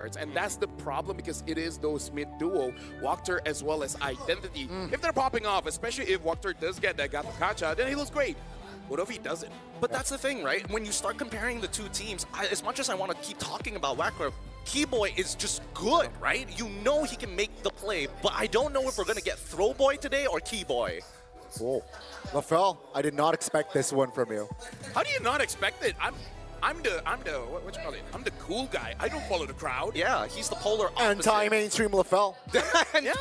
wildcards. And that's the problem because it is those mid duo, Walker as well as Identity. If they're popping off, especially if Walker does get that Gato Kacha, then he looks great. What if he doesn't? But that's the thing, right? When you start comparing the two teams, as much as I want to keep talking about Wacker, Keyboy is just good, right? You know he can make the play, but I don't know if we're going to get Throwboy today or Keyboy. Whoa. LaFell, I did not expect this one from you. How do you not expect it? I'm the what you call it? I'm the cool guy. I don't follow the crowd. Yeah, he's the polar opposite. Anti-mainstream LaFell. Yeah.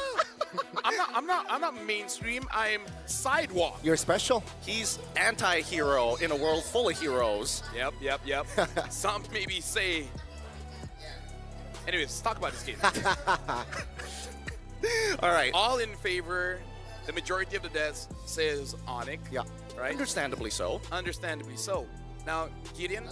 I'm not mainstream. I'm sidewalk. You're special. He's anti-hero in a world full of heroes. Yep. Some maybe say. Anyways, let's talk about this game. All right. All in favor. The majority of the deaths says ONIC. Yeah. Right? Understandably so. Understandably so. Now, Gideon,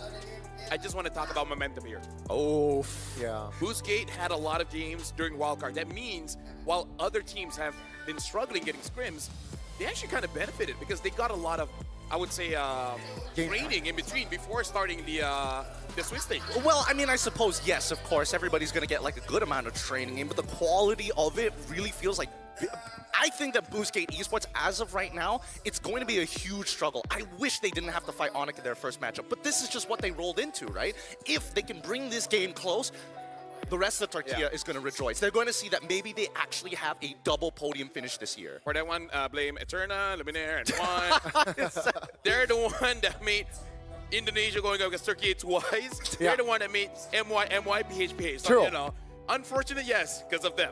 I just want to talk about momentum here. Oh. Yeah. Boostgate had a lot of games during wildcard. That means while other teams have been struggling getting scrims, they actually kind of benefited because they got a lot of, I would say, training in between before starting the Swiss stage. Well, I mean, I suppose, yes, of course, everybody's going to get like a good amount of training in, but the quality of it really feels like... I think that Boostgate Esports, as of right now, it's going to be a huge struggle. I wish they didn't have to fight ONIC in their first matchup, but this is just what they rolled into, right? If they can bring this game close, the rest of Tortilla is going to rejoice. They're going to see that maybe they actually have a double podium finish this year. For that one, blame Eterna, Luminaire, and Juan. They're the one that made Indonesia going up against Turkey twice. They're the one that made MY, PHPH. So, True. you know, unfortunate, yes, because of them.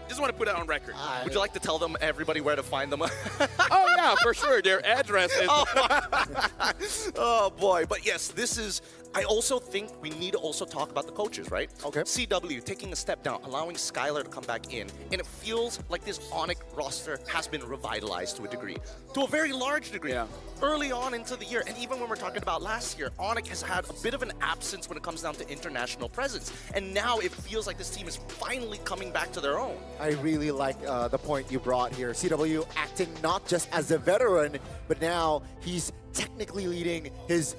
Just want to put that on record. Would you like to tell them, everybody, where to find them? Oh, yeah, for sure. Their address is... Oh, boy. But yes, this is... I also think we need to also talk about the coaches, right? Okay. CW taking a step down, allowing Skylar to come back in. And it feels like this ONIC roster has been revitalized to a degree. To a very large degree. Yeah. Early on into the year, and even when we're talking about last year, ONIC has had a bit of an absence when it comes down to international presence. And now it feels like this team is finally coming back to their own. I really like the point you brought here. CW acting not just as a veteran, but now he's technically leading his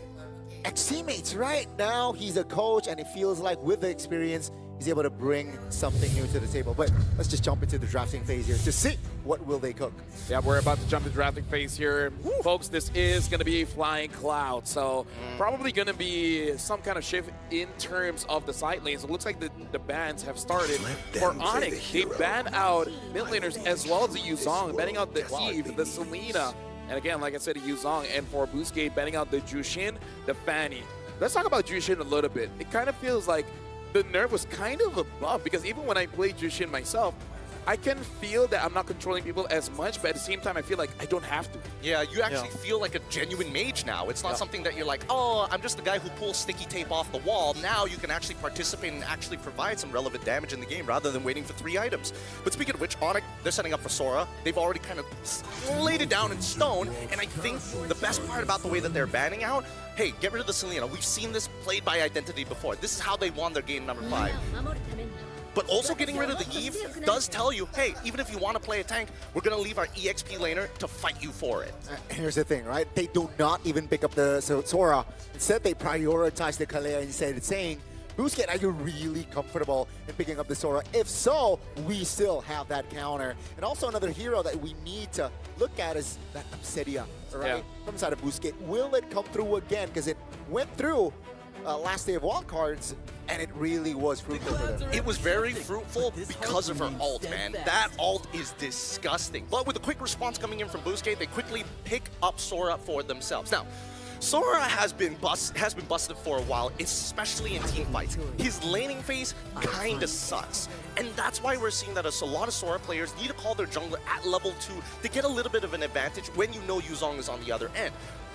ex-teammates, right? Now he's a coach, and it feels like with the experience, he's able to bring something new to the table. But let's just jump into the drafting phase here to see what will they cook. Yeah, we're about to jump to drafting phase here. Woo. Folks, this is going to be a flying cloud, so probably going to be some kind of shift in terms of the side lanes. It looks like the bans have started. For ONIC, they ban out mid laners as well as the Yuzong, banning out the Eve, the Selena, and again, like I said, the Yuzong, and for Boostgate, banning out the Jushin, the Fanny. Let's talk about Jushin a little bit. It kind of feels like the nerf was kind of a buff because even when I played Jushin myself, I can feel that I'm not controlling people as much, but at the same time, I feel like I don't have to. Yeah, you actually feel like a genuine mage now. It's not something that you're like, oh, I'm just the guy who pulls sticky tape off the wall. Now you can actually participate and actually provide some relevant damage in the game rather than waiting for 3 items. But speaking of which, ONIC, they're setting up for Sora. They've already kind of laid it down in stone, and I think the best part about the way that they're banning out, hey, get rid of the Selena. We've seen this played by Identity before. This is how they won their game number 5. But also getting rid of the Eve does tell you, hey, even if you want to play a tank, we're going to leave our EXP laner to fight you for it. Here's the thing, right? They do not even pick up the Sora. Instead, they prioritize the Kalea instead, saying, Boostgate, are you really comfortable in picking up the Sora? If so, we still have that counter. And also another hero that we need to look at is that Obsidia, right? From the side of Boostgate. Will it come through again? Because it went through last day of wildcards, and it really was fruitful for them. It was very fruitful because of her ult, man. That ult is disgusting. But with a quick response coming in from Boostgate, they quickly pick up Sora for themselves. Now, Sora has been busted for a while, especially in team fights. His laning phase kinda sucks. And that's why we're seeing that a lot of Sora players need to call their jungler at level 2 to get a little bit of an advantage when you know Yuzong is on the other end.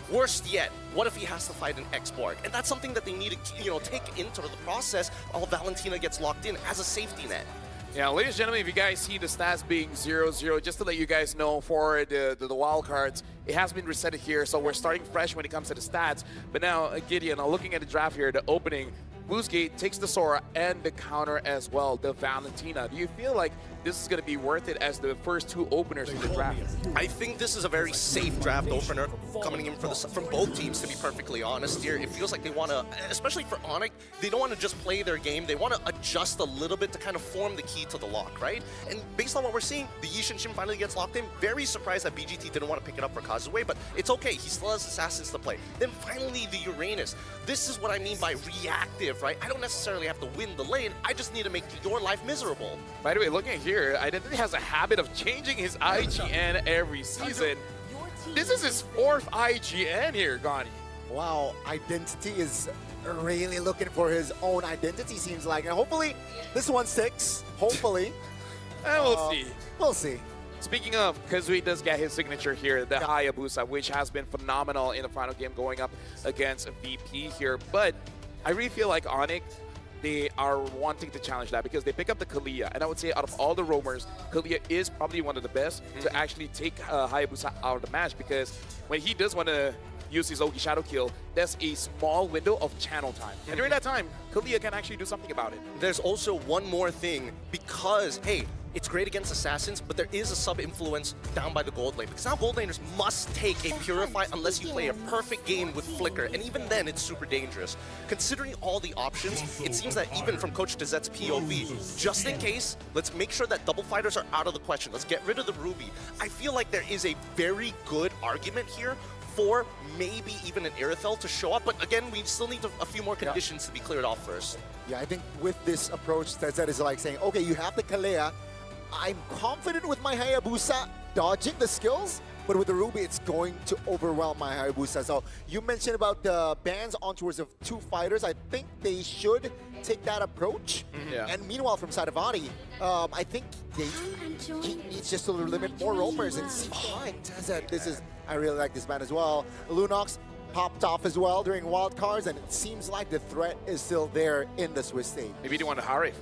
Worst yet, what if he has to fight an X-Borg? And that's something that they need to, take into the process while Valentina gets locked in as a safety net. Yeah, ladies and gentlemen, if you guys see the stats being 0-0, just to let you guys know, for the wild cards, it has been reset here, so we're starting fresh when it comes to the stats. But now, Gideon, looking at the draft here, the opening, Boostgate takes the Sora and the counter as well, the Valentina. Do you feel like this is going to be worth it as the first 2 openers in the draft? I think this is a very safe draft opener coming in from both teams, to be perfectly honest here. It feels like they want to, especially for ONIC, they don't want to just play their game. They want to adjust a little bit to kind of form the key to the lock, right? And based on what we're seeing, the Yi Shin finally gets locked in. Very surprised that BGT didn't want to pick it up for Kazue, but it's okay. He still has Assassins to play. Then finally, the Uranus. This is what I mean by reactive, right? I don't necessarily have to win the lane. I just need to make your life miserable. By the way, looking at here, Identity has a habit of changing his IGN every season. This is his 4th IGN here, Gani. Wow, Identity is really looking for his own identity, seems like. And hopefully, this one sticks. Hopefully. And we'll see. We'll see. Speaking of, Kazui does get his signature here, the Hayabusa, which has been phenomenal in the final game going up against VP here. But I really feel like ONIC, they are wanting to challenge that because they pick up the Kalia. And I would say out of all the roamers, Kalia is probably one of the best to actually take Hayabusa out of the match, because when he does want to use his Ogi Shadow Kill, there's a small window of channel time. And during that time, Kalia can actually do something about it. There's also one more thing, because, hey, it's great against Assassins, but there is a sub-influence down by the gold lane. Because now gold laners must take a Purify unless you play a perfect game with Flicker, and even then it's super dangerous. Considering all the options, it seems that even from Coach Dezette's POV, just in case, let's make sure that double fighters are out of the question. Let's get rid of the Ruby. I feel like there is a very good argument here for maybe even an Irithel to show up, but again, we still need a few more conditions to be cleared off first. Yeah, I think with this approach, Dezette is like saying, okay, you have the Kalea. I'm confident with my Hayabusa dodging the skills, but with the Ruby, it's going to overwhelm my Hayabusa. So you mentioned about the bans on towards of 2 fighters. I think they should take that approach. Yeah. And meanwhile, from Sadavani, I think he needs just to limit more roamers and see why. Dezette, I really like this ban as well. Lunox popped off as well during wildcards, and it seems like the threat is still there in the Swiss state. Maybe they want to Harif,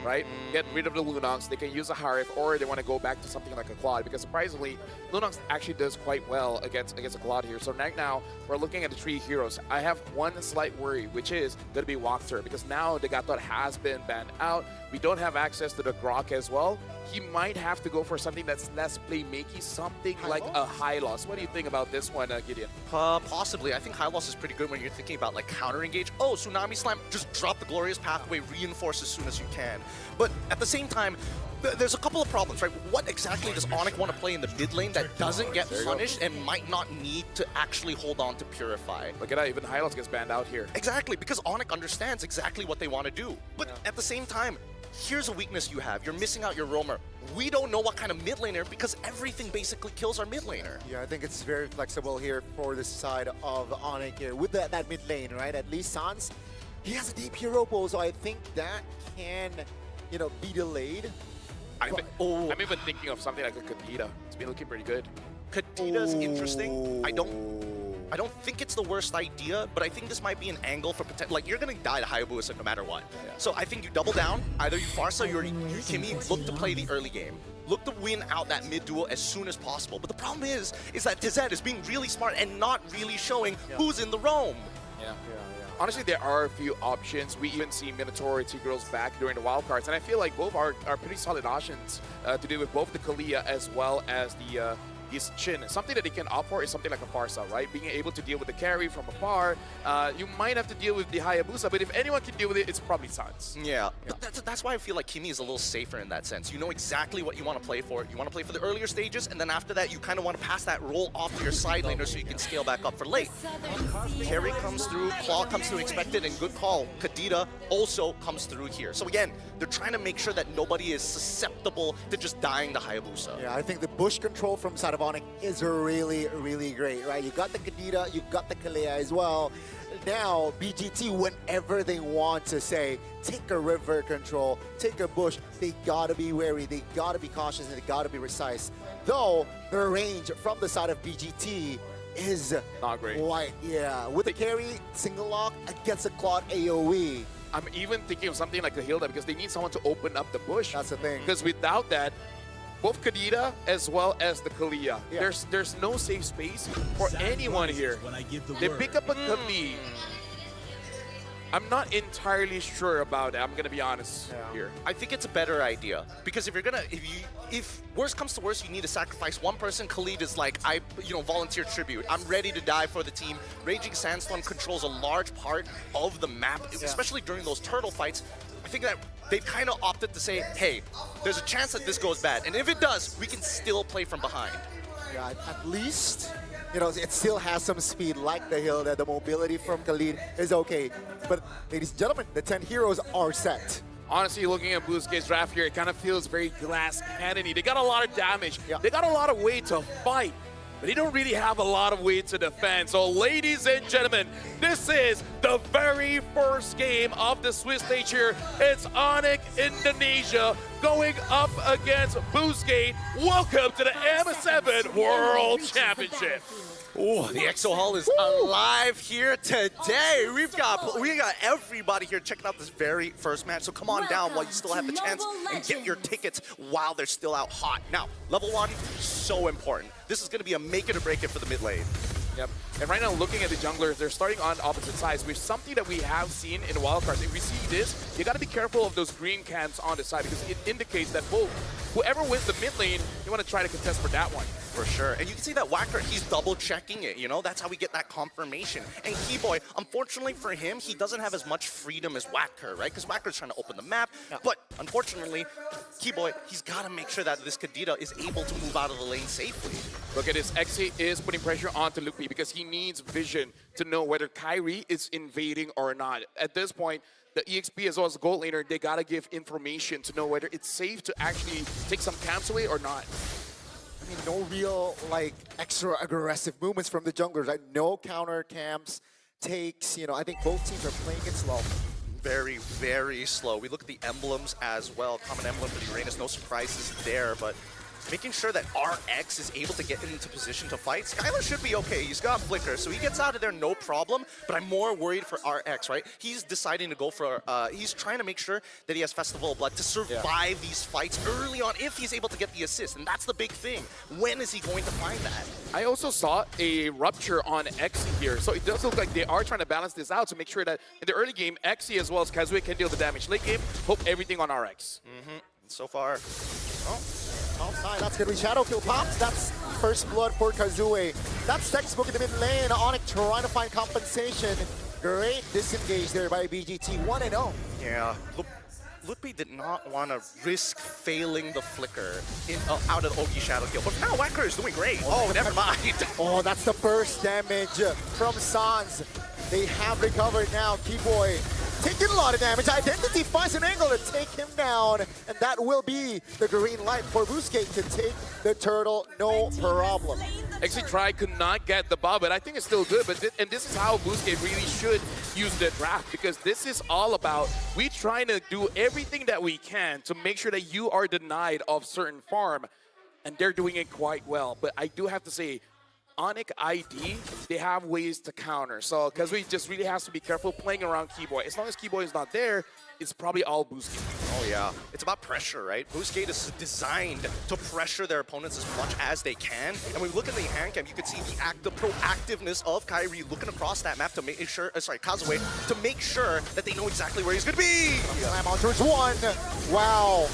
right? Get rid of the Lunox. They can use a Harif, or they want to go back to something like a Claude, because surprisingly, Lunox actually does quite well against a Claude here. So right now, we're looking at the 3 heroes. I have one slight worry, which is going to be Walkthrough, because now the Gatot has been banned out. We don't have access to the Grok as well. He might have to go for something that's less playmaky, something like a high loss. What do you think about this one, Gideon? Possibly. I think high loss is pretty good when you're thinking about like counter engage. Oh, Tsunami Slam, just drop the Glorious Pathway, reinforce as soon as you can. But at the same time, there's a couple of problems, right? What exactly does ONIC want to play in the mid lane that doesn't get punished and might not need to actually hold on to Purify? Look at that, even high loss gets banned out here. Exactly, because ONIC understands exactly what they want to do. But at the same time, here's a weakness you have. You're missing out your roamer. We don't know what kind of mid laner, because everything basically kills our mid laner. Yeah, I think it's very flexible here for this side of ONIC here. With that mid lane, right? At least Sans, he has a deep hero pool, so I think that can, you know, be delayed. I'm even thinking of something like a Kadita. It's been looking pretty good. Kadita's interesting. I don't think it's the worst idea, but I think this might be an angle for potential. Like, you're going to die to Hayabusa no matter what. Yeah. So I think you double down. Either you Farsa or you Kimi, look to play the early game. Look to win out that mid duel as soon as possible. But the problem is that Dezette is being really smart and not really showing who's in the roam. Yeah. Honestly, there are a few options. We even see Minotaur and T-Girls back during the wildcards, and I feel like both are pretty solid options to do with both the Kalia as well as the Chin. Something that they can opt for is something like a Farsa, right? Being able to deal with the carry from afar. You might have to deal with the Hayabusa, but if anyone can deal with it, it's probably Sans. Yeah. But that's why I feel like Kimi is a little safer in that sense. You know exactly what you want to play for. You want to play for the earlier stages, and then after that, you kind of want to pass that roll off to your side laner so you can scale back up for late. Carry comes through, Claw comes through expected, and good call. Kadita also comes through here. So again, they're trying to make sure that nobody is susceptible to just dying to Hayabusa. Yeah, I think the bush control from Sadavani is really, really great, right? You got the Kadita, you got the Kalea as well. Now, BGT, whenever they want to say, take a river control, take a bush, they gotta be wary, they gotta be cautious, and they gotta be precise. Though, the range from the side of BGT is not great. Yeah, with the carry, single lock against a Claude AoE. I'm even thinking of something like a Hilda, because they need someone to open up the bush. That's the thing. Because without that, both Kadita as well as the Kalia, there's no safe space for anyone here. They pick up a Kali. I'm not entirely sure about it. I'm gonna be honest here. I think it's a better idea because if worst comes to worst, you need to sacrifice one person. Khalid is like, I volunteer tribute. I'm ready to die for the team. Raging Sandstorm controls a large part of the map, especially during those turtle fights. I think that they've kind of opted to say, hey, there's a chance that this goes bad, and if it does, we can still play from behind. Yeah, at least, it still has some speed like the hill, that the mobility from Khalid is okay. But ladies and gentlemen, the 10 heroes are set. Honestly, looking at BGT's draft here, it kind of feels very glass cannon-y. They got a lot of damage. Yeah. They got a lot of way to fight, but they don't really have a lot of way to defend. So, ladies and gentlemen, this is the very first game of the Swiss stage here. It's ONIC Indonesia going up against BGT. Welcome to the M7 World Championship. Oh, the Exo Hall is alive here today. We've got everybody here checking out this very first match. So come on down while you still have the chance and get your tickets while they're still out hot. Now, level 1, so important. This is going to be a make it or break it for the mid lane. Yep. And right now, looking at the junglers, they're starting on opposite sides, which is something that we have seen in wildcards. If we see this, you got to be careful of those green camps on the side because it indicates that whoever wins the mid lane, you want to try to contest for that one. For sure. And you can see that Wacker, he's double checking it, That's how we get that confirmation. And Keyboy, unfortunately for him, he doesn't have as much freedom as Wacker, right? Because Wacker's trying to open the map. Yeah. But unfortunately, Keyboy, he's got to make sure that this Kadita is able to move out of the lane safely. Look at this. Xe is putting pressure onto Lupi because he needs vision to know whether Kyrie is invading or not. At this point, the EXP as well as the gold laner, they got to give information to know whether it's safe to actually take some camps away or not. I mean, no real, extra aggressive movements from the junglers, right? No counter camps, takes, I think both teams are playing it slow. Very, very slow. We look at the emblems as well. Common emblem for the Uranus, no surprises there, but making sure that RX is able to get into position to fight. Skylar should be okay. He's got Flicker, so he gets out of there no problem, but I'm more worried for RX, right? He's deciding to go for, he's trying to make sure that he has Festival of Blood to survive these fights early on if he's able to get the assist, and that's the big thing. When is he going to find that? I also saw a rupture on Xe here, so it does look like they are trying to balance this out to make sure that in the early game, Xe as well as Kazue can deal the damage. Late game, hope everything on RX. So far, Outside, that's gonna be Shadow Kill pops. That's first blood for Kazue. That's textbook in the mid lane. ONIC trying to find compensation. Great disengage there by BGT, 1-0. Yeah, Ludwig did not want to risk failing the flicker out of Ogi Shadow Kill, but now Wacker is doing great. Oh, never mind. Oh, that's the first damage from Sans. They have recovered now. Keyboy taking a lot of damage. Identity finds an angle to take him down, and that will be the green light for BGT to take the turtle, no problem. Xe try could not get the ball, but I think it's still good. But and this is how BGT really should use the draft, because this is all about we trying to do everything that we can to make sure that you are denied of certain farm, and they're doing it quite well. But I do have to say, ONIC ID, they have ways to counter. So, because we just really has to be careful playing around Keyboy. As long as Keyboy is not there, it's probably all BGT. Oh yeah, it's about pressure, right? BGT is designed to pressure their opponents as much as they can. And when we look at the hand cam, you can see the proactiveness of Kyrie looking across that map to make sure, Kazue, to make sure that they know exactly where he's gonna be. Slam on towards one. Wow.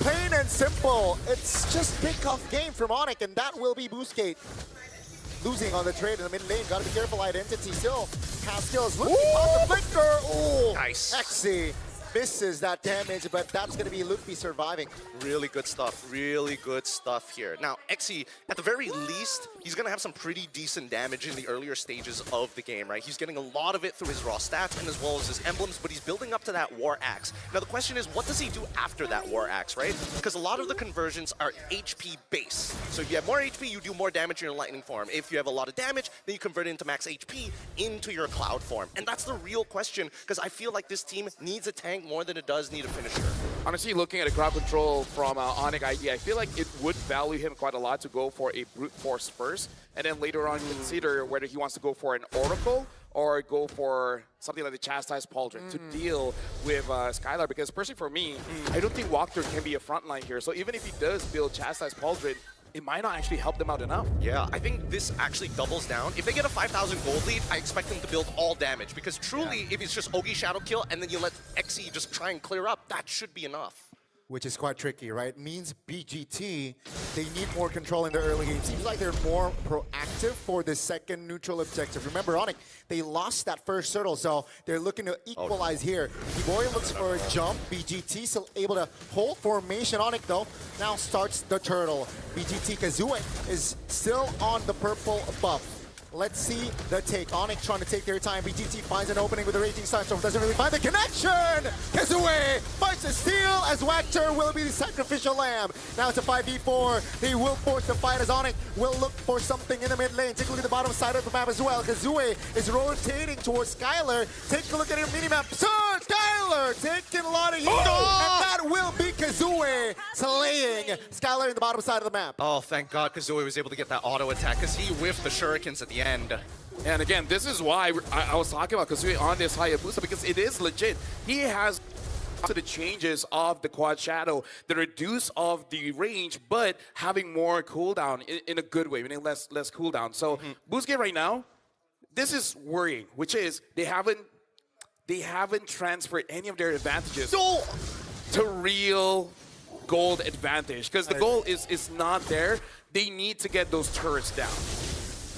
Plain and simple. It's just pick off game from ONIC, and that will be BGT. Losing on the trade in the mid lane. Gotta be careful. Identity still has skills. Looking on the flicker. Oh, nice. Xe misses that damage, but that's gonna be Ludwig surviving. Really good stuff. Really good stuff here. Now, Xe, at the very least, he's gonna have some pretty decent damage in the earlier stages of the game, right? He's getting a lot of it through his raw stats and as well as his emblems, but he's building up to that War Axe. Now, the question is, what does he do after that War Axe, right? Because a lot of the conversions are HP based. So if you have more HP, you do more damage in your lightning form. If you have a lot of damage, then you convert it into max HP into your cloud form. And that's the real question, because I feel like this team needs a tank more than it does need a finisher. Honestly, looking at the crowd control from ONIC ID, I feel like it would value him quite a lot to go for a brute force first, and then later on consider whether he wants to go for an Oracle or go for something like the Chastised Pauldron to deal with Skylar. Because personally for me, I don't think Walker can be a frontline here. So even if he does build Chastised Pauldron, it might not actually help them out enough. Yeah, I think this actually doubles down. If they get a 5,000 gold lead, I expect them to build all damage. Because truly, if it's just Ogi Shadow Kill and then you let XE just try and clear up, that should be enough. Which is quite tricky, right? Means BGT, they need more control in the early game. Seems like they're more proactive for the second neutral objective. Remember, ONIC, they lost that first turtle, so they're looking to equalize here. Kiboy looks for a jump. BGT still able to hold formation. ONIC, though, now starts the turtle. BGT Kazue is still on the purple buff. Let's see the take. ONIC trying to take their time. BGT finds an opening with a Raging Sunstorm. Doesn't really find the connection. Kazue finds the steal as Wactor will be the sacrificial lamb. Now it's a 5v4. They will force the fight as ONIC will look for something in the mid lane. Take a look at the bottom side of the map as well. Kazue is rotating towards Skylar. Take a look at her minimap. Sir, Skylar taking a lot of heat. And that will be Kazue slaying Skylar in the bottom side of the map. Oh, thank God Kazue was able to get that auto attack because he whiffed the shurikens at the end. And again, this is why I was talking about Kazue on this Hayabusa, because it is legit. He has to the changes of the quad shadow, the reduce of the range, but having more cooldown in a good way, meaning less cooldown. So Boostgate right now, this is worrying, which is they haven't transferred any of their advantages to real gold advantage, because the goal is not there. They need to get those turrets down.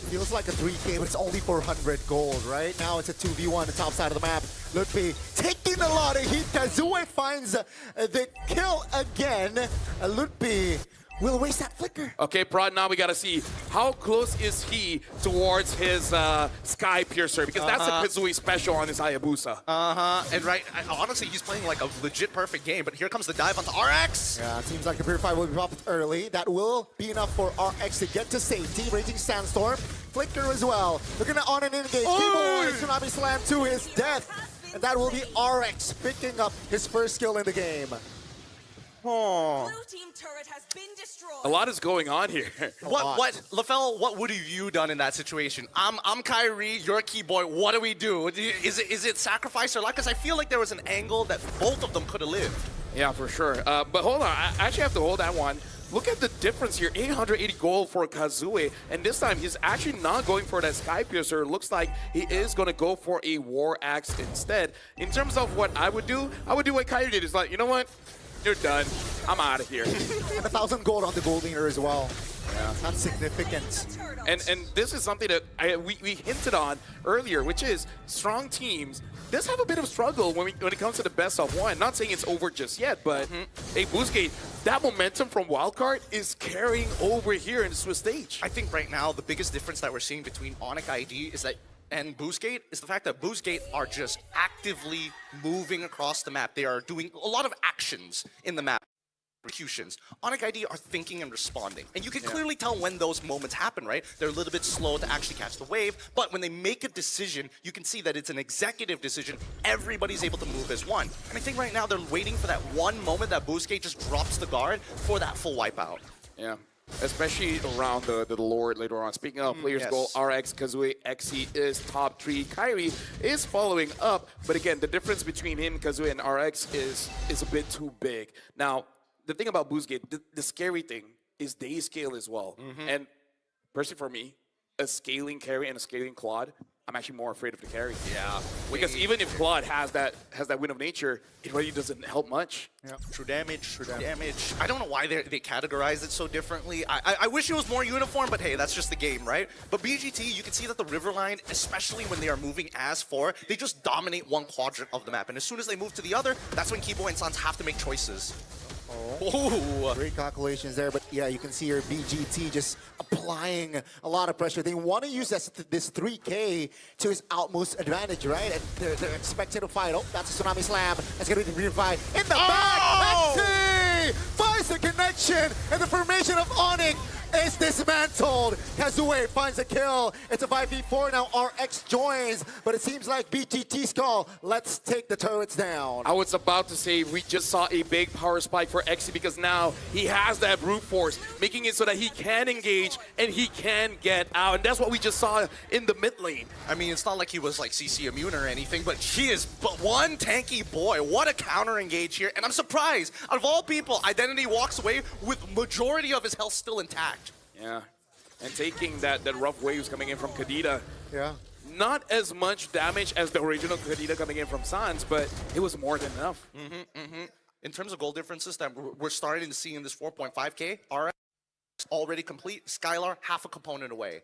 Feels like a 3K, but it's only 400 gold, right? Now it's a 2v1 on the top side of the map. Ludwig taking a lot of heat. Kazue finds the kill again. Ludwig will waste that flicker. Okay, Prod, now we gotta see how close is he towards his Sky Piercer, because that's a Kazue special on his Hayabusa. And honestly, he's playing like a legit perfect game, but here comes the dive onto RX. Yeah, it seems like the Purify will be popped early. That will be enough for RX to get to safety. Raging Sandstorm, Flicker as well. Looking at on and engage. Kiboy, Tsunami Slam to his death. And that will be RX picking up his first kill in the game. Blue team turret has been destroyed. A lot is going on here. LaFell, what would have you done in that situation? I'm Kyrie, you're Kiboy. What do we do? Is it sacrifice or luck? Because I feel like there was an angle that both of them could have lived. Yeah, for sure. But hold on, I actually have to hold that one. Look at the difference here, 880 gold for Kazue, and this time he's actually not going for that Sky Piercer. Looks like he is going to go for a War Axe instead. In terms of what I would do what Kyrie did. Is like, you know what? You're done. I'm out of here. And 1,000 gold on the gold leaner as well. Yeah, that's significant. And this is something that we hinted on earlier, which is strong teams does have a bit of struggle when it comes to the best of one. Not saying it's over just yet, but hey, Boostgate, that momentum from Wildcard is carrying over here in the Swiss stage. I think right now the biggest difference that we're seeing between ONIC ID and Boostgate is the fact that Boostgate are just actively moving across the map. They are doing a lot of actions in the map. Executions. ONIC ID are thinking and responding. And you can clearly tell when those moments happen, right? They're a little bit slow to actually catch the wave, but when they make a decision, you can see that it's an executive decision. Everybody's able to move as one. And I think right now they're waiting for that one moment that Boostgate just drops the guard for that full wipeout. Yeah. Especially around the Lord later on. Speaking of players' goal, RX, Kazue, XE is top 3. Kyrie is following up, but again, the difference between him, Kazue, and RX is a bit too big. Now, the thing about Boostgate, the scary thing is they scale as well. And personally for me, a scaling carry and a scaling Claude, I'm actually more afraid of the carry. Yeah. Because even if Claude has that win of nature, it really doesn't help much. Yeah. True damage. I don't know why they categorize it so differently. I wish it was more uniform, but hey, that's just the game, right? But BGT, you can see that the Riverline, especially when they are moving as 4, they just dominate one quadrant of the map. And as soon as they move to the other, that's when Kiboy and Sans have to make choices. Great calculations there, but yeah, you can see your BGT just applying a lot of pressure. They want to use this 3K to his utmost advantage, right? And they're expecting to fight. Oh, that's a Tsunami Slam. That's going to be the revive in the back. XE finds the connection, and the formation of ONIC is dismantled. Kazue finds a kill. It's a 5v4 now. RX joins, but it seems like BGT Skull. Let's take the turrets down. I was about to say we just saw a big power spike for Exy because now he has that brute force, making it so that he can engage and he can get out. And that's what we just saw in the mid lane. I mean, it's not like he was like CC immune or anything, but he is but one tanky boy. What a counter engage here. And I'm surprised, out of all people, Identity walks away with majority of his health still intact. Yeah, and taking that rough waves coming in from Kadita. Yeah. Not as much damage as the original Kadita coming in from Sans, but it was more than enough. In terms of goal differences that we're starting to see in this 4.5K, RX already complete, Skylar half a component away.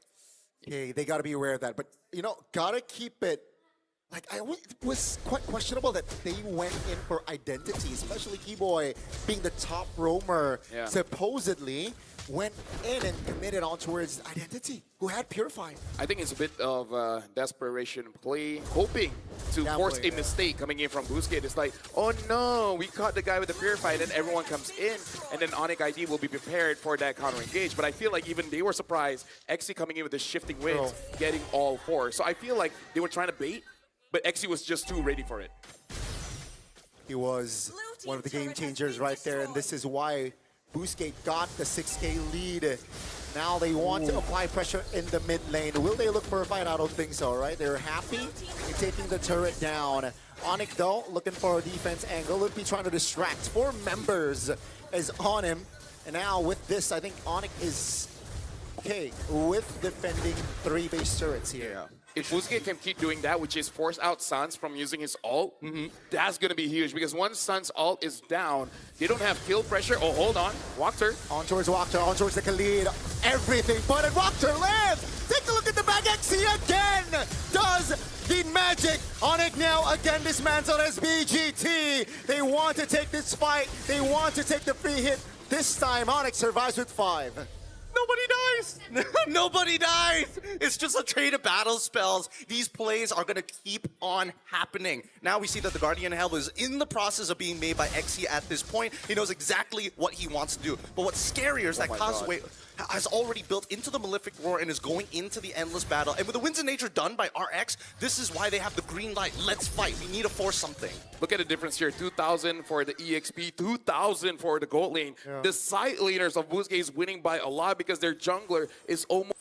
Okay, they got to be aware of that. But, you know, got to keep it. Like, it was quite questionable that they went in for Identity, especially Keyboy being the top roamer, supposedly went in and committed on towards Identity, who had Purify. I think it's a bit of desperation play, hoping to force a mistake coming in from Busquets. It's like, oh no, we caught the guy with the Purify, and then everyone comes in, and then ONIC ID will be prepared for that counter engage. But I feel like even they were surprised, Exy coming in with the shifting winds, getting all four. So I feel like they were trying to bait, but Exy was just too ready for it. He was one of the game changers right there, and this is why Busquets got the 6K lead. Now they want to apply pressure in the mid lane. Will they look for a fight? I don't think so, right? They're happy in taking the turret down. ONIC, though, looking for a defense angle. Would be trying to distract. 4 members is on him. And now with this, I think ONIC is okay with defending 3 base turrets here. If Busquets can keep doing that, which is force out Sans from using his ult, that's going to be huge because once Sans' ult is down, they don't have kill pressure. Oh, hold on. Walker. On towards Walker, on towards the Khalid. Everything but it. Walker lives! Take a look at the back. Exy again does the magic. ONIC now again dismantled as BGT. They want to take this fight. They want to take the free hit. This time, ONIC survives with 5. Nobody dies! Nobody dies! It's just a trade of battle spells. These plays are gonna keep on happening. Now we see that the Guardian Hell is in the process of being made by Exy at this point. He knows exactly what he wants to do. But what's scarier is that Kazue has already built into the Malefic Roar and is going into the Endless Battle. And with the Winds of Nature done by RX, this is why they have the green light. Let's fight. We need to force something. Look at the difference here. 2,000 for the EXP, 2,000 for the gold lane. The side laners of Busquets winning by a lot because their jungler is almost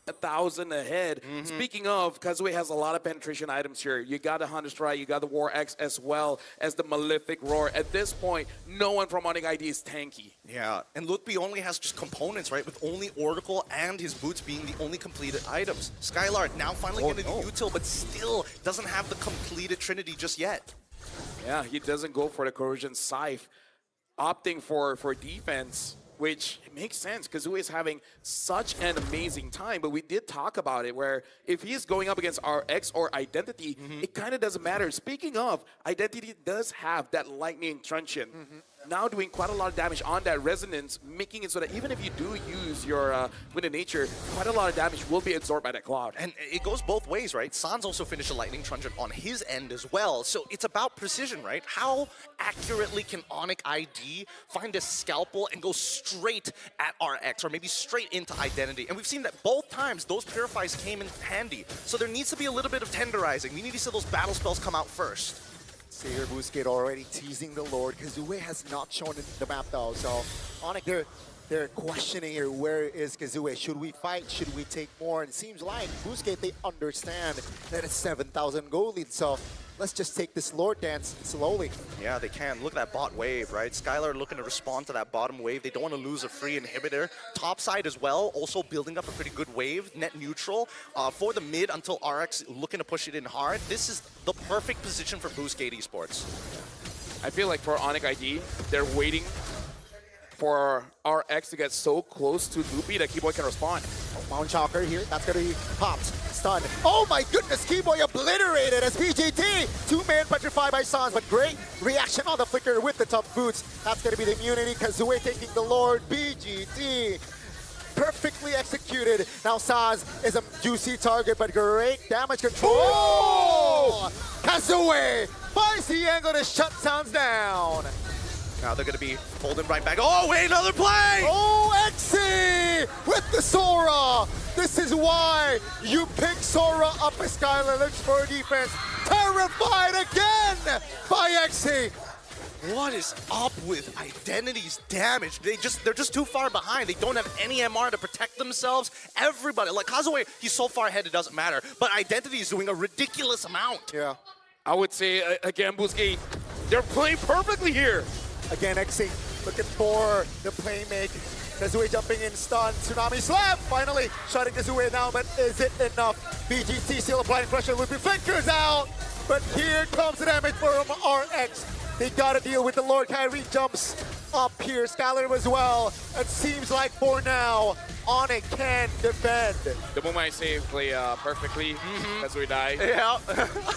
1,000 ahead. Speaking of, Kazue has a lot of penetration items here. You got the Hunter Strike, you got the War X as well as the Malefic Roar. At this point, no one from ONIC ID is tanky. Yeah, and Lutby only has just components, right? With only Oracle and his boots being the only completed items. Skylar now finally getting the util, but still doesn't have the completed Trinity just yet. Yeah, he doesn't go for the Corrosion Scythe, opting for defense, which makes sense because Kazue is having such an amazing time. But we did talk about it where if he is going up against RX or Identity, it kind of doesn't matter. Speaking of, Identity does have that Lightning Truncheon. Now doing quite a lot of damage on that Resonance, making it so that even if you do use your Wind of Nature, quite a lot of damage will be absorbed by that Cloud. And it goes both ways, right? Sans also finished a Lightning Truncheon on his end as well. So it's about precision, right? How accurately can ONIC ID find a Scalpel and go straight at RX or maybe straight into Identity? And we've seen that both times those Purifies came in handy. So there needs to be a little bit of tenderizing. We need to see those battle spells come out first. See here, Busquets already teasing the Lord. Kazue has not shown the map though, so ONIC, they're questioning here, where is Kazue? Should we fight? Should we take more? And it seems like Busquets, they understand that it's 7,000 gold lead, so let's just take this Lord dance slowly. Yeah, they can. Look at that bot wave, right? Skylar looking to respond to that bottom wave. They don't want to lose a free inhibitor. Top side as well, also building up a pretty good wave, net neutral. For the mid until RX looking to push it in hard. This is the perfect position for Busquets Esports. I feel like for ONIC ID, they're waiting for RX to get so close to Loopy that Keyboy can respond. Mount Chalker here, that's gonna be popped, stunned. Oh my goodness, Keyboy obliterated as BGT. 2-man petrified by Sans, but great reaction on the flicker with the top boots. That's gonna be the immunity. Kazue taking the Lord. BGT perfectly executed. Now Sans is a juicy target, but great damage control. Oh! Kazue finds the angle to shut Sans down. Now they're going to be holding right back. Oh, wait, another play! OXC with the Sora. This is why you pick Sora up as Skylar looks for defense. Terrified again by XC. What is up with Identity's damage? They're just too far behind. They don't have any MR to protect themselves. Everybody, like Kazue, he's so far ahead it doesn't matter. But Identity is doing a ridiculous amount. Yeah. I would say, again, Busquets, they're playing perfectly here. Again, XC looking for the playmaker. Kazue jumping in, stun, Tsunami Slam, finally shutting Kazue down, but is it enough? BGT still applying pressure, Loopy Flickers out, but here comes the damage from RX. They gotta deal with the Lord. Kyrie jumps up here, Skylar as well. It seems like for now, ONIC can defend. The moment I say play perfectly, that's where we die. Yeah.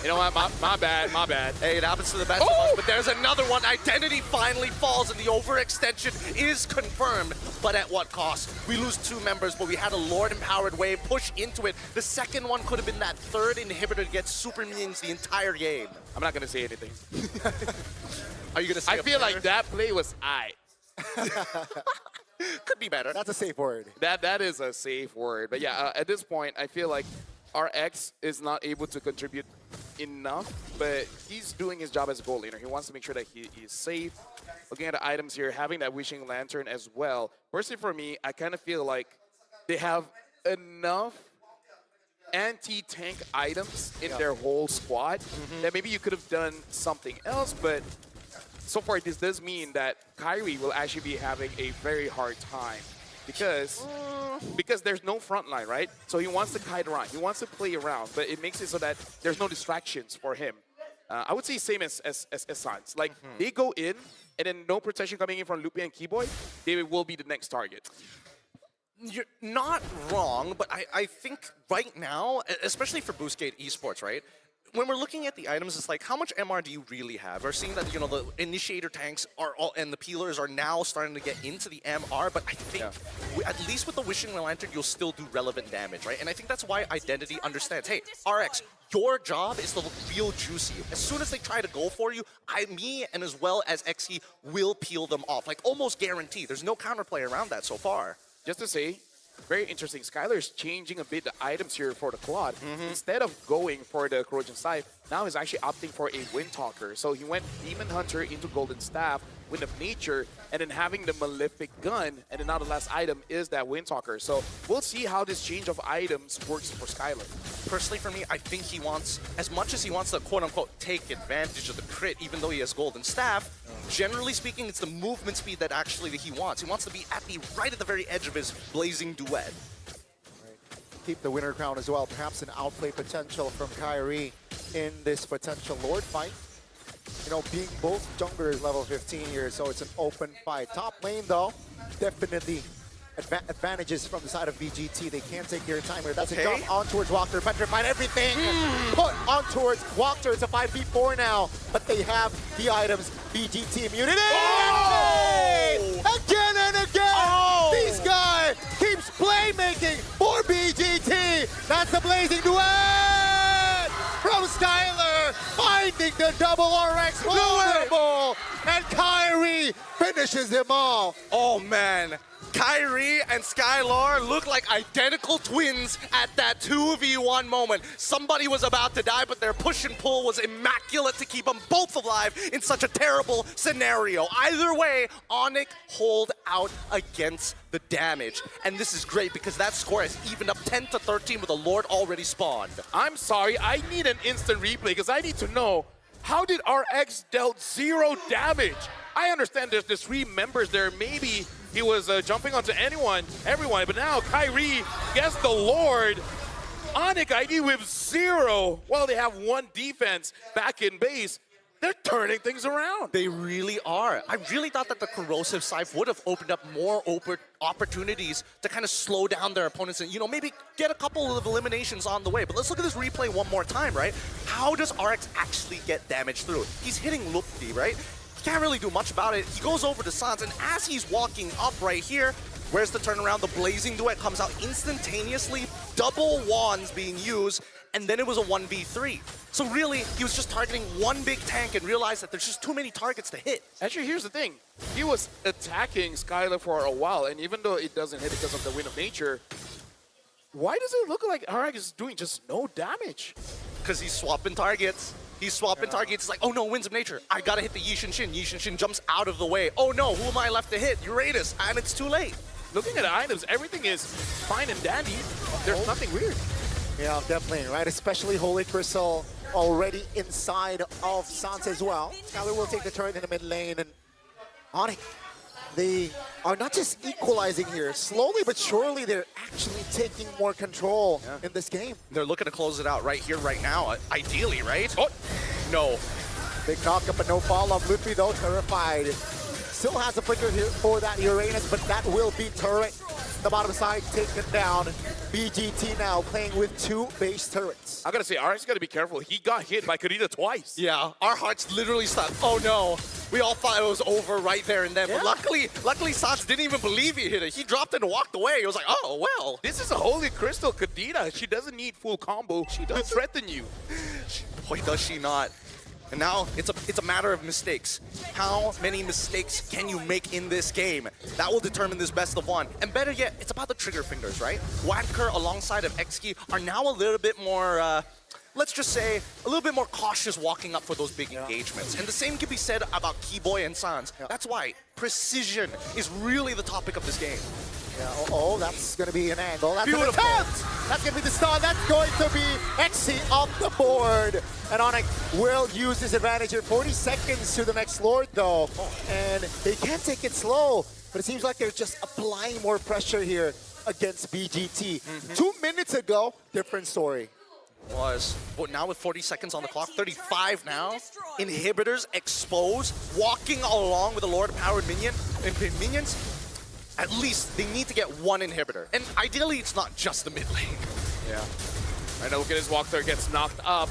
You know what, my bad. Hey, it happens to the best of us, but there's another one. Identity finally falls, and the overextension is confirmed. But at what cost? We lose 2 members, but we had a Lord-empowered wave push into it. The second one could have been that third inhibitor to get super minions the entire game. I'm not gonna say anything. Are you gonna say I feel like that play was aight. Could be better. That's a safe word. That is a safe word. But yeah, at this point, I feel like RX is not able to contribute enough, but he's doing his job as a goal laner. He wants to make sure that he is safe. Looking at the items here, having that Wishing Lantern as well. Personally, for me, I kind of feel like they have enough anti-tank items in their whole squad that maybe you could have done something else, but so far this does mean that Kyrie will actually be having a very hard time because there's no front line, right? So he wants to kite around, he wants to play around, but it makes it so that there's no distractions for him. I would say same as Sans. Like, they go in, and then no protection coming in from Lupi and Keyboy, they will be the next target. You're not wrong, but I think right now, especially for Boostgate Esports, right? When we're looking at the items, it's like, how much MR do you really have? We're seeing that, you know, the initiator tanks are all, and the peelers are now starting to get into the MR, but I think at least with the Wishing Lantern, you'll still do relevant damage, right? And I think that's why Identity understands, hey, RX, your job is to look real juicy. As soon as they try to go for you, me and as well as XE will peel them off. Like, almost guaranteed. There's no counterplay around that so far. Just to say, very interesting. Skylar's changing a bit the items here for the Claude. Instead of going for the Corrosion Scythe, now he's actually opting for a Windtalker. So he went Demon Hunter into Golden Staff, Wind of Nature, and then having the Malefic Gun, and then now the last item is that Windtalker. So we'll see how this change of items works for Skylar. Personally, for me, I think he wants, as much as he wants to quote-unquote take advantage of the crit, even though he has Golden Staff, generally speaking, it's the movement speed that actually he wants. He wants to be right at the very edge of his blazing duet. Keep the winner crown as well. Perhaps an outplay potential from Kyrie in this potential Lord fight. You know, being both junglers level 15 here, so it's an open fight. Top lane, though, definitely advantages from the side of BGT. They can't take their time here. That's a jump on towards Walker. Petrified everything. Put on towards Walker. It's a 5v4 now, but they have the items. BGT immunity. Oh! Again and again. This guy keeps playmaking for BGT. That's a blazing duet from Skylar, finding the double RX vulnerable, and Kyrie finishes them all. Oh man, Kyrie and Skylar look like identical twins at that 2v1 moment. Somebody was about to die, but their push and pull was immaculate to keep them both alive in such a terrible scenario. Either way, ONIC hold out against the damage. And this is great because that score has evened up 10-13 with a Lord already spawned. I'm sorry, I need an instant replay because I need to know, how did RX dealt 0 damage? I understand there's 3 members there, maybe he was jumping onto everyone, but now Kyrie gets the Lord. ONIC ID with 0, while they have 1 defense back in base. They're turning things around. They really are. I really thought that the Corrosive Scythe would have opened up more opportunities to kind of slow down their opponents and, you know, maybe get a couple of eliminations on the way. But let's look at this replay one more time, right? How does RX actually get damage through? He's hitting Lupti, right? Can't really do much about it. He goes over to Sans, and as he's walking up right here, where's the turnaround? The Blazing Duet comes out instantaneously. Double wands being used, and then it was a 1v3. So really, he was just targeting one big tank and realized that there's just too many targets to hit. Actually, here's the thing. He was attacking Skylar for a while, and even though it doesn't hit because of the Wind of Nature, why does it look like Arak is doing just no damage? Because he's swapping targets. He's swapping targets. It's like, oh no, Winds of Nature. I gotta hit the Yi Shin. Yi Shin jumps out of the way. Oh no, who am I left to hit? Uranus, and it's too late. Looking at the items, everything is fine and dandy. There's nothing weird. Yeah, definitely, right? Especially Holy Crystal already inside of Sans as well. Skylar will take the turret in the mid lane, and ONIC, they are not just equalizing here. Slowly but surely, they're actually taking more control in this game. They're looking to close it out right here, right now, ideally, right? Oh, no. Big knock up, but no follow-up. Luffy, though, terrified. Still has a flicker here for that Uranus, but that will be turret. The bottom side taken down. BGT now playing with 2 base turrets. I gotta say, Arak's gotta be careful. He got hit by Karita twice. Yeah, our hearts literally stopped. Oh no. We all thought it was over right there and then. But luckily Sans didn't even believe he hit it. He dropped it and walked away. It was like, oh, well. This is a Holy Crystal Kadena. She doesn't need full combo. She does threaten you. Boy, does she not. And now it's a matter of mistakes. How many mistakes can you make in this game? That will determine this best of 1. And better yet, it's about the trigger fingers, right? Wacker alongside of Xki are now a little bit more, let's just say, a little bit more cautious walking up for those big engagements. And the same can be said about Keyboy and Sans. That's why precision is really the topic of this game. Yeah, oh, that's going to be an angle. That's an Beautiful. attempt! That's going to be the stun. That's going to be Xi off the board. And ONIC will use this advantage here. 40 seconds to the next Lord, though. And they can't take it slow. But it seems like they're just applying more pressure here against BGT. 2 minutes ago, different story. But now with 40 seconds on the clock, 35 now. Inhibitors exposed, walking along with the Lord-powered minions. At least they need to get 1 inhibitor. And ideally, it's not just the mid lane. Yeah. I know, look at his walk there, gets knocked up.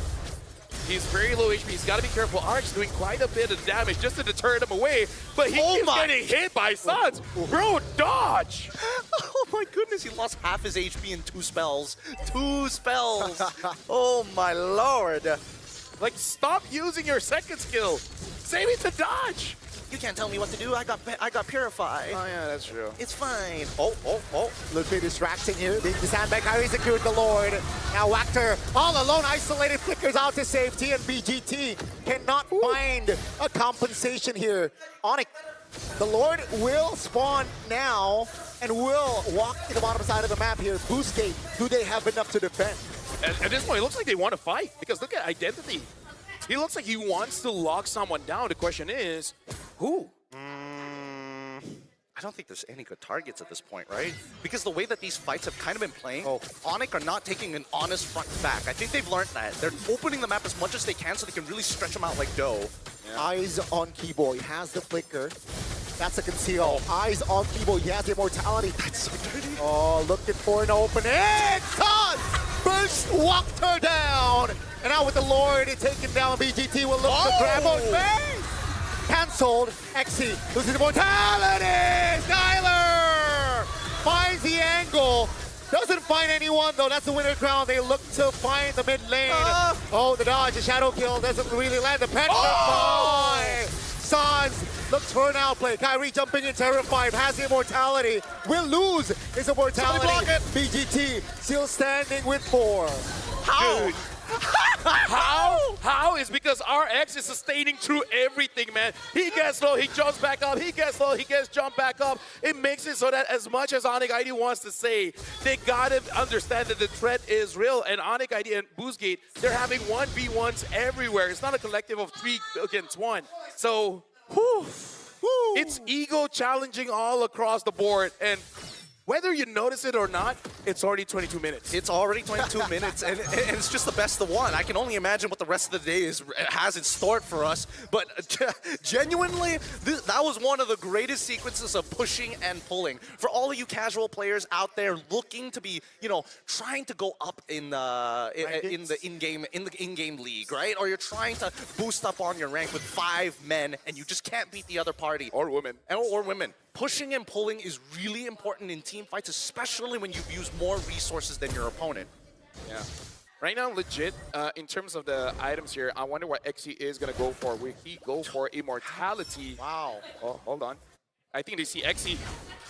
He's very low HP. He's got to be careful. Ark's doing quite a bit of damage just to deter him away, but he keeps getting hit by Sans. Bro, dodge! Oh my goodness, he lost half his HP in 2 spells. 2 spells! Oh my lord! Like, stop using your second skill. Save it to dodge. You can't tell me what to do. I got Purify. Oh yeah, that's true. It's fine. Oh. Luffy distracting here. Being the sandbag. Kyrie secured the Lord. Now Wachter all alone, isolated, flickers out to safety, and BGT cannot find a compensation here. ONIC, the Lord will spawn now and will walk to the bottom side of the map here. Boost gate. Do they have enough to defend? At this point, it looks like they want to fight because look at Identity. He looks like he wants to lock someone down. The question is, who? I don't think there's any good targets at this point, right? Because the way that these fights have kind of been playing, ONIC are not taking an honest front back. I think they've learned that. They're opening the map as much as they can so they can really stretch them out like dough. Yeah. Eyes on Keyboy. He has the flicker. That's a conceal. Eyes on Keyboy. He has the immortality. That's so dirty. Oh, looking for an opening. Sans! Burst walked her down. And now with the Lord taken down, BGT will look to grab on face. Cancelled. Xi loses immortality. Skylar finds the angle. Doesn't find anyone though. That's the winner crown. They look to find the mid lane. Oh, the dodge, the shadow kill doesn't really land. The petrify. Sans looks for an outplay. Kyrie jumping in, terrified, has the immortality. Will lose his immortality. BGT still standing with 4. How? Dude. How is because RX is sustaining through everything, man. He gets low, he jumps back up, he gets low, he gets jumped back up. It makes it so that as much as ONIC ID wants to say, they gotta understand that the threat is real. And ONIC ID and Boostgate, they're having 1v1s everywhere. It's not a collective of 3 against 1. So, it's ego challenging all across the board. And whether you notice it or not, it's already 22 minutes. It's already 22 minutes, and it's just the best of 1. I can only imagine what the rest of the day has in store for us. But genuinely, that was one of the greatest sequences of pushing and pulling. For all of you casual players out there looking to be, trying to go up in the in-game league, right? Or you're trying to boost up on your rank with 5 men, and you just can't beat the other party. Or women. Or women. Pushing and pulling is really important in team fights, especially when you've used more resources than your opponent. Yeah. Right now, legit, in terms of the items here, I wonder what XE is going to go for. Will he go for Immortality? Wow. Oh, hold on. I think they see XE.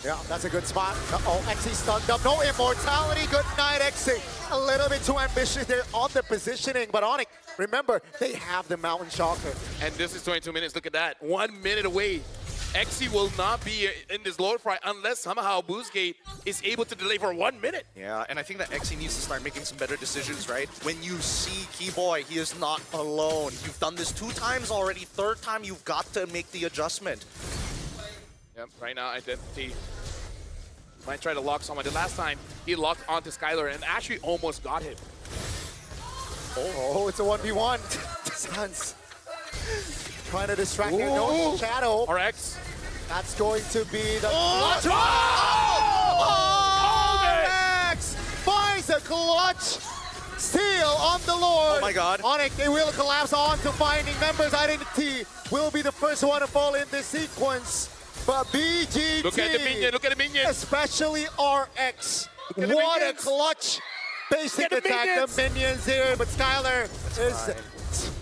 Yeah, that's a good spot. Uh-oh, XE stunned up. No immortality. Good night, XE. A little bit too ambitious there on the positioning. But ONIC, remember, they have the Mountain Shocker. And this is 22 minutes. Look at that. 1 minute away. XE will not be in this load fry unless somehow Boostgate is able to delay for 1 minute. Yeah, and I think that XE needs to start making some better decisions, right? When you see Keyboy, he is not alone. You've done this 2 times already. 3rd time, you've got to make the adjustment. Yep, right now, Identity might try to lock someone. The last time, he locked onto Skylar and actually almost got him. Oh, it's a 1v1. Sans trying to distract him. No shadow. RX. That's going to be the Oh! clutch. Oh! RX finds a clutch. Steal on the Lord. Oh my God. ONIC, they will collapse on to finding members. Identity will be the first one to fall in this sequence. But BGT, Look at the minion, look at the minion. especially RX, at the what a minions. clutch basic Look at the attack. minions. The minions here, but Skylar is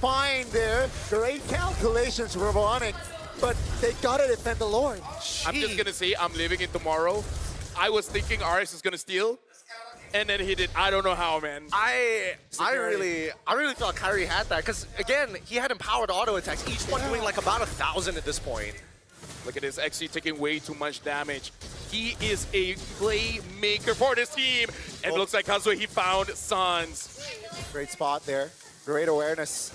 fine there. Great calculations for ONIC, but they gotta defend the Lord. I'm just going to say I'm living it tomorrow. I was thinking RX is going to steal, and then he did. I don't know how, man. I really thought Kyrie had that because again he had empowered auto attacks, each one doing like about 1,000 at this point. Look at this, XE taking way too much damage. He is a playmaker for this team. And it looks like Kazuo, he found Sans. Great spot there. Great awareness.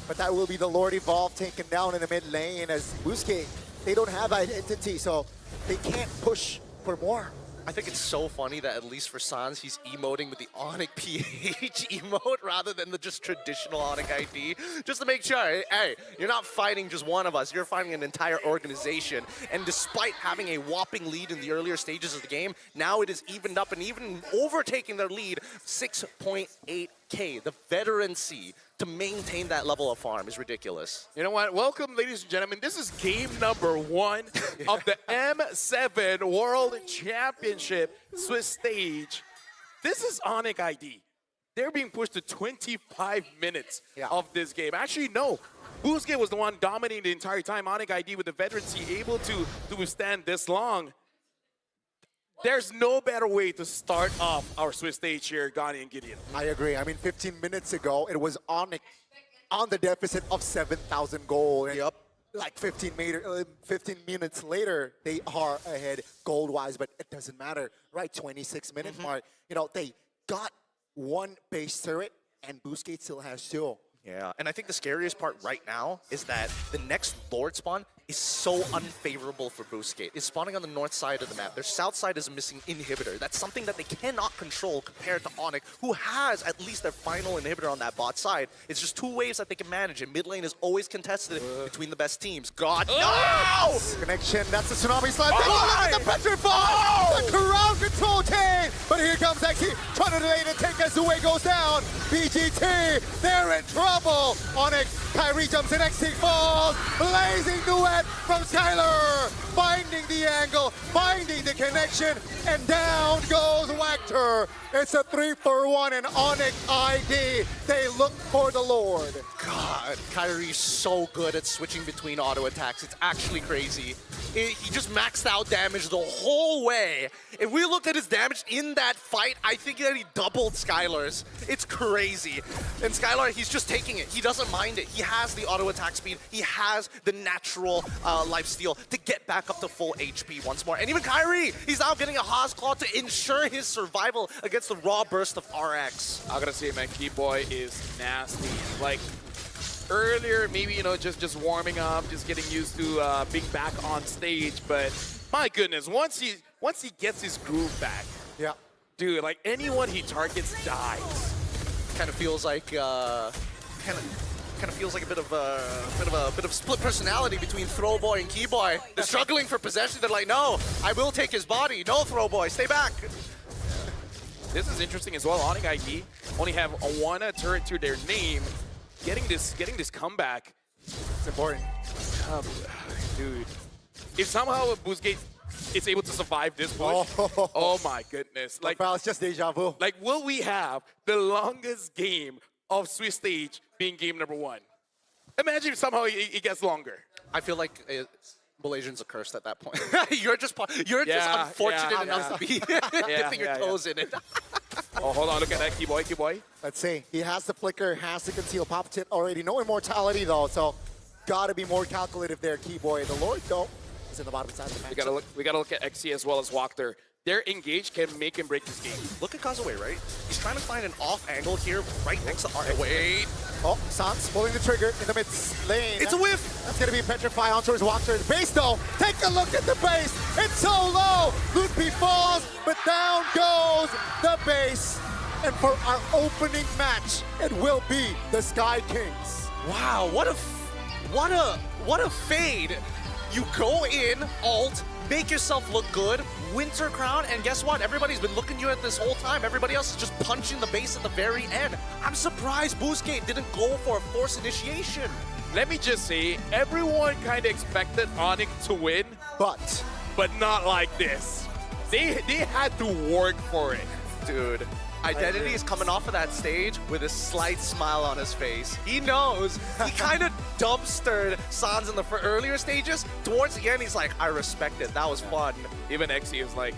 But that will be the Lord Evolve taken down in the mid lane as Boostgate, they don't have identity, so they can't push for more. I think it's so funny that at least for Sans, he's emoting with the ONIC PH emote rather than the just traditional ONIC ID. Just to make sure, hey, you're not fighting just one of us, you're fighting an entire organization. And despite having a whopping lead in the earlier stages of the game, now it is evened up and even overtaking their lead, 6.8K. The veterancy to maintain that level of farm is ridiculous. You know what? Welcome, ladies and gentlemen. This is game number 1 of the M7 World Championship Swiss stage. This is ONIC ID. They're being pushed to 25 minutes of this game. Actually, no. Boostgate was the one dominating the entire time. ONIC ID with the veterancy able to withstand this long. There's no better way to start off our Swiss stage here, Gani and Gideon. I agree. I mean, 15 minutes ago, it was ONIC on the deficit of 7,000 gold. And like 15 minutes later, they are ahead gold-wise, but it doesn't matter, right? 26-minute mark. You know, they got one base turret, and Boostgate still has 2. Yeah, and I think the scariest part right now is that the next Lord spawn is so unfavorable for Boostgate. It's spawning on the north side of the map. Their south side is a missing inhibitor. That's something that they cannot control compared to ONIC, who has at least their final inhibitor on that bot side. It's just 2 waves that they can manage, and mid lane is always contested between the best teams. God, no! Connection, that's the Tsunami Slap. Take a look at the Petrify! The crowd control chain! But here comes XE, trying to delay the take as the way goes down. BGT, they're in trouble. ONIC, Kyrie jumps in, XE falls. Blazing duet from Skylar. Finding the angle, finding the connection, and down goes Wactor. It's a 3-for-1 and ONIC ID. They look for the Lord. God, Kyrie's so good at switching between auto attacks. It's actually crazy. He just maxed out damage the whole way. If we looked at his damage in that fight, I think that he doubled Skylar's. It's crazy. And Skylar, he's just taking it. He doesn't mind it. He has the auto attack speed. He has the natural life steal to get back up to full HP once more. And even Kyrie, he's now getting a Haas Claw to ensure his survival against the raw burst of RX. I gotta say, man, Keyboy is nasty. Like, earlier, maybe, you know, just warming up, just getting used to being back on stage, but my goodness, once he gets his groove back, dude, like anyone he targets dies. Kind of feels like kind of feels like a bit of split personality between Throwboy and Keyboy. They're struggling for possession. They're like, no, I will take his body. No, Throwboy, stay back. This is interesting as well. ONIC ID only have a 1 turret to their name. Getting this comeback, It's important. dude. If somehow Boostgate is able to survive this push. Oh my goodness. Like, Well, it's just deja vu. like, will we have the longest game of Swiss stage being game number 1? Imagine if somehow it gets longer. I feel like Malaysian's a curse at that point. You're just unfortunate enough to be dipping your toes in it. Oh, hold on, look at that, Keyboy. Let's see. He has the flicker, has the conceal. Pop Tit already. No immortality, though, so gotta be more calculative there, Keyboy. The Lord, though, is in the bottom side of the match. We gotta look at XC as well as Walker. Their engage can make and break this game. Look at Kazue, right? He's trying to find an off angle here, right next to Art. Wait. Oh, Sans pulling the trigger in the mid lane. It's a whiff. That's going to be Petrify onto his Walker. The base, though. Take a look at the base. It's so low. Ludwig falls, but down goes the base. And for our opening match, it will be the Sky Kings. Wow, what a fade. You go in, ult, make yourself look good, Winter Crown, and guess what? Everybody's been looking you at this whole time. Everybody else is just punching the base at the very end. I'm surprised Boostgate didn't go for a force initiation. Let me just say, everyone kind of expected ONIC to win, but not like this. They had to work for it. Dude, Identity is coming off of that stage with a slight smile on his face. He knows. He kind of dumpstered Sans in the earlier stages. Towards the end, he's like, I respect it. That was fun. Even XC was like,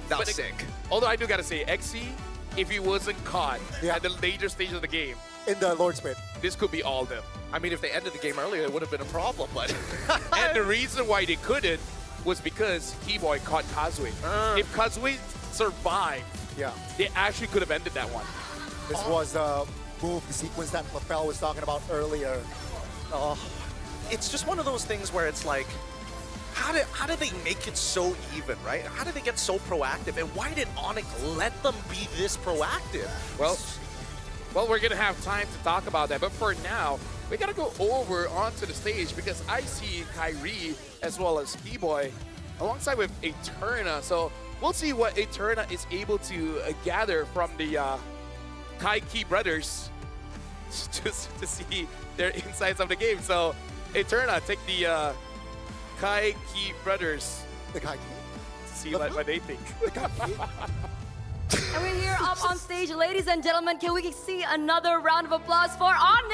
that was sick. Although I do gotta say, XC, if he wasn't caught at the later stage of the game, in the Lord's Pit, this could be all them. I mean, if they ended the game earlier, it would have been a problem, but... And the reason why they couldn't was because Keyboy caught Kazue. If Kazue survived, they actually could have ended that one. This was a move, the sequence that Lafell was talking about earlier. It's just one of those things where it's like, how did they make it so even, right? How did they get so proactive? And why did ONIC let them be this proactive? Well, we're gonna have time to talk about that, but for now, we gotta go over onto the stage because I see Kyrie as well as Keyboy alongside with Eterna. So we'll see what Eterna is able to gather from the Kai Key brothers just to see their insights of the game. So Eterna, take the Kai Key brothers. The Kai Key? See what they think. The Kai Key? And we're here up on stage, ladies and gentlemen. Can we see another round of applause for ONIC?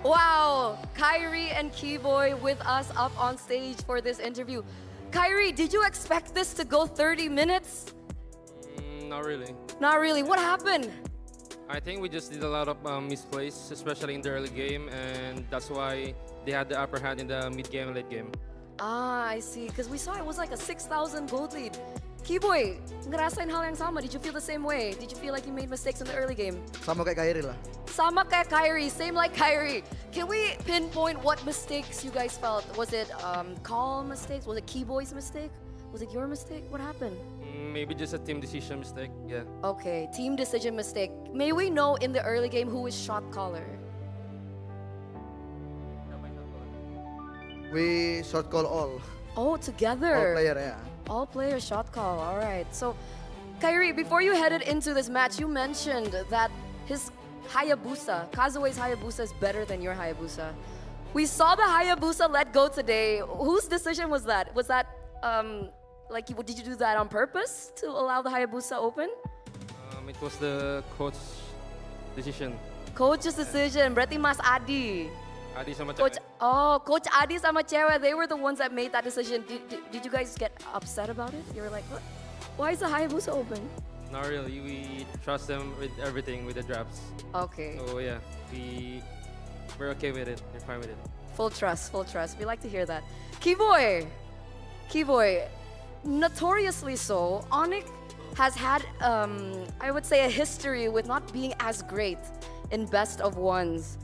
Wow, Kyrie and Keyboy with us up on stage for this interview. Kyrie, did you expect this to go 30 minutes? Not really. Not really. What happened? I think we just did a lot of misplays, especially in the early game, and that's why they had the upper hand in the mid game and late game. Ah, I see. Because we saw it was like a 6,000 gold lead. Keyboy, ngerasain hal yang sama. Did you feel the same way? Did you feel like you made mistakes in the early game? Sama kayak Kyrie lah. Sama kayak Kyrie, same like Kyrie. Can we pinpoint what mistakes you guys felt? Was it call mistakes? Was it Keyboy's mistake? Was it your mistake? What happened? Maybe just a team decision mistake, yeah. Okay, team decision mistake. May we know in the early game who is shot caller? We short call all. Oh, together. All player, yeah. All player shot call, all right. So, Kyrie, before you headed into this match, you mentioned that his Hayabusa, Kazue's Hayabusa is better than your Hayabusa. We saw the Hayabusa let go today. Whose decision was that? Was that, did you do that on purpose to allow the Hayabusa open? It was the coach's decision. Coach's decision, berarti Mas Adi. Adi sama Coach, cewek. Coach Adi sama Cewek, they were the ones that made that decision. Did you guys get upset about it? You were like, what? Why is the Hayabusa open? Not really. We trust them with everything, with the drafts. Okay. So yeah, we're okay with it. We're fine with it. Full trust, full trust. We like to hear that. Keyboy, notoriously so, ONIC has had, I would say, a history with not being as great in best of ones.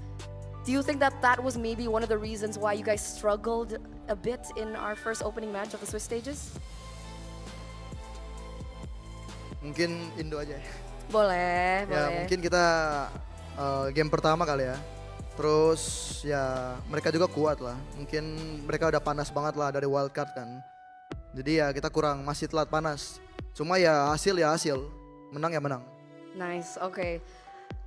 Do you think that that was maybe one of the reasons why you guys struggled a bit in our first opening match of the Swiss stages? Mungkin Indo aja. Boleh, Ya, boleh. mungkin kita game pertama kali ya. Terus ya mereka juga kuat lah. Mungkin mereka udah panas banget lah dari wildcard kan. Jadi ya kita masih telat panas. Cuma ya hasil, menang ya menang. Nice, okay.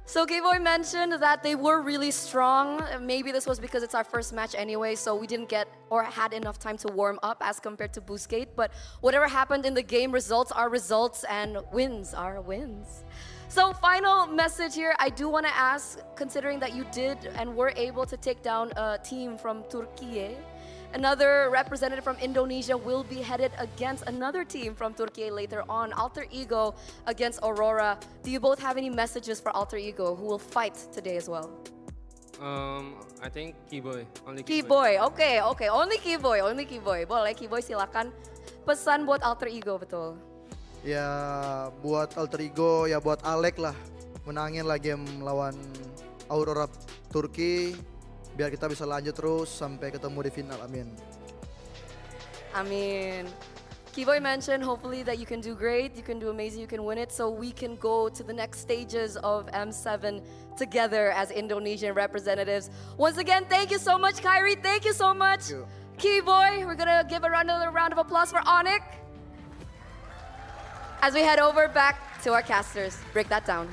So K-Boy mentioned that they were really strong. Maybe this was because it's our first match anyway, so we didn't get or had enough time to warm up as compared to Boostgate. But whatever happened in the game, results are results and wins are wins. So final message here, I do want to ask, considering that you did and were able to take down a team from Turkey, another representative from Indonesia will be headed against another team from Turkey later on, Alter Ego against Aurora. Do you both have any messages for Alter Ego who will fight today as well? I think Keyboy. Only Keyboy, okay. Only Keyboy. Boleh Keyboy, silakan. Pesan buat Alter Ego, betul. Ya buat Alter Ego, ya buat Alek lah. Menangin lah game lawan Aurora Turki. Biar kita bisa lanjut terus sampai ketemu di final, amin. Amin. Keyboy mentioned hopefully that you can do great, you can do amazing, you can win it, so we can go to the next stages of M7 together as Indonesian representatives. Once again, thank you so much, Kyrie. Thank you so much, Keyboy. We're gonna give another round of applause for ONIC as we head over back to our casters. Break that down.